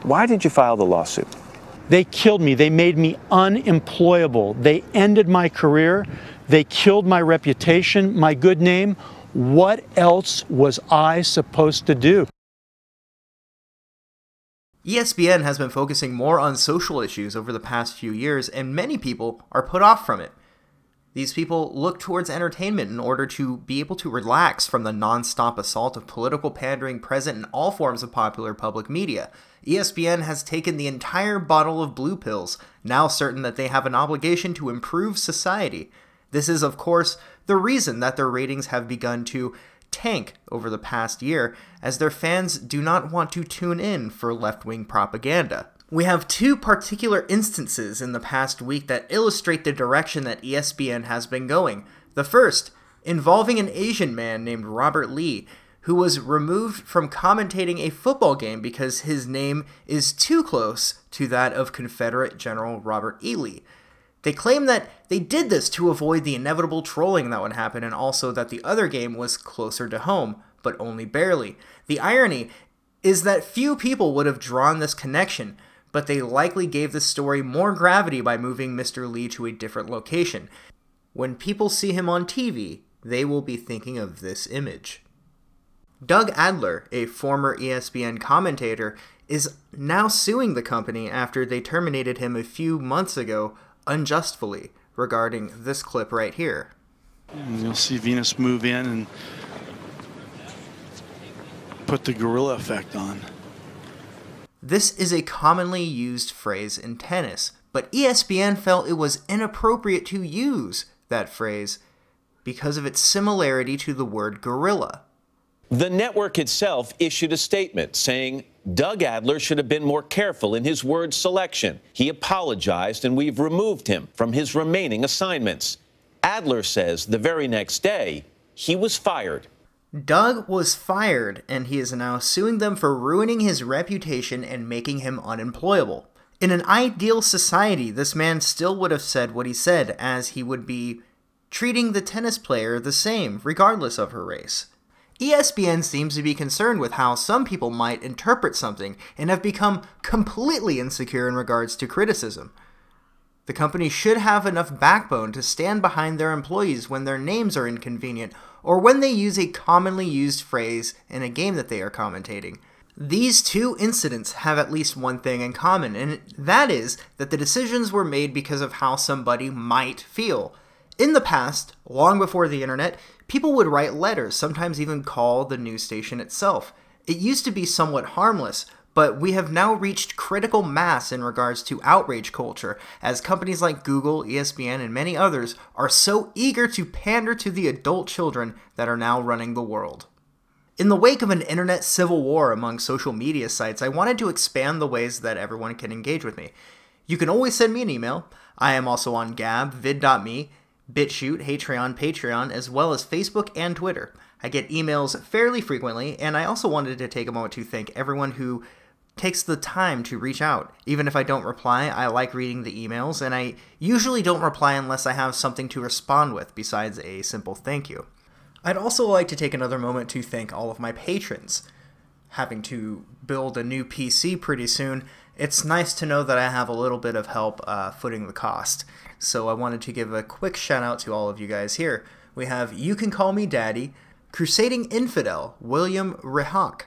Why did you file the lawsuit? They killed me. They made me unemployable. They ended my career. They killed my reputation, my good name. What else was I supposed to do? ESPN has been focusing more on social issues over the past few years, and many people are put off from it. These people look towards entertainment in order to be able to relax from the non-stop assault of political pandering present in all forms of popular public media. ESPN has taken the entire bottle of blue pills, now certain that they have an obligation to improve society. This is, of course, the reason that their ratings have begun to tank over the past year, as their fans do not want to tune in for left-wing propaganda. We have two particular instances in the past week that illustrate the direction that ESPN has been going. The first, involving an Asian man named Robert Lee, who was removed from commentating a football game because his name is too close to that of Confederate General Robert E. Lee. They claim that they did this to avoid the inevitable trolling that would happen, and also that the other game was closer to home, but only barely. The irony is that few people would have drawn this connection, but they likely gave the story more gravity by moving Mr. Lee to a different location. When people see him on TV, they will be thinking of this image. Doug Adler, a former ESPN commentator, is now suing the company after they terminated him a few months ago unjustly regarding this clip right here. And you'll see Venus move in and put the gorilla effect on. This is a commonly used phrase in tennis, but ESPN felt it was inappropriate to use that phrase because of its similarity to the word gorilla. The network itself issued a statement saying Doug Adler should have been more careful in his word selection. He apologized and we've removed him from his remaining assignments. Adler says the very next day he was fired. Doug was fired, and he is now suing them for ruining his reputation and making him unemployable. In an ideal society, this man still would have said what he said, as he would be treating the tennis player the same, regardless of her race. ESPN seems to be concerned with how some people might interpret something and have become completely insecure in regards to criticism. The company should have enough backbone to stand behind their employees when their names are inconvenient or when they use a commonly used phrase in a game that they are commentating. These two incidents have at least one thing in common, and that is that the decisions were made because of how somebody might feel. In the past, long before the internet, people would write letters, sometimes even call the news station itself. It used to be somewhat harmless, but we have now reached critical mass in regards to outrage culture, as companies like Google, ESPN, and many others are so eager to pander to the adult children that are now running the world. In the wake of an internet civil war among social media sites, I wanted to expand the ways that everyone can engage with me. You can always send me an email. I am also on Gab, vid.me, BitChute, Hatreon, Patreon, as well as Facebook and Twitter. I get emails fairly frequently, and I also wanted to take a moment to thank everyone who takes the time to reach out. Even if I don't reply, I like reading the emails, and I usually don't reply unless I have something to respond with besides a simple thank you. I'd also like to take another moment to thank all of my patrons. Having to build a new PC pretty soon, it's nice to know that I have a little bit of help footing the cost. So I wanted to give a quick shout out to all of you guys here. We have You Can Call Me Daddy, Crusading Infidel, William Rehawk,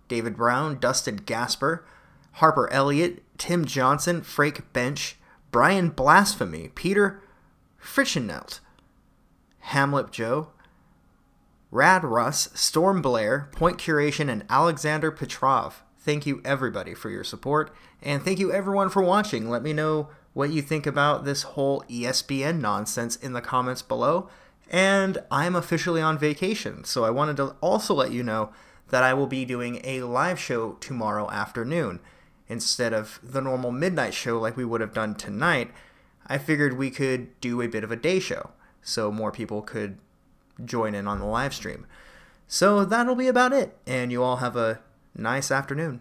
David Brown, Dustin Gasper, Harper Elliott, Tim Johnson, Frake Bench, Brian Blasphemy, Peter Fritchenelt, Hamlet Joe, Rad Russ, Storm Blair, Point Curation, and Alexander Petrov. Thank you everybody for your support, and thank you everyone for watching. Let me know what you think about this whole ESPN nonsense in the comments below. And I'm officially on vacation, so I wanted to also let you know that I will be doing a live show tomorrow afternoon. Instead of the normal midnight show like we would have done tonight, I figured we could do a bit of a day show, so more people could join in on the live stream. So that'll be about it, and you all have a nice afternoon.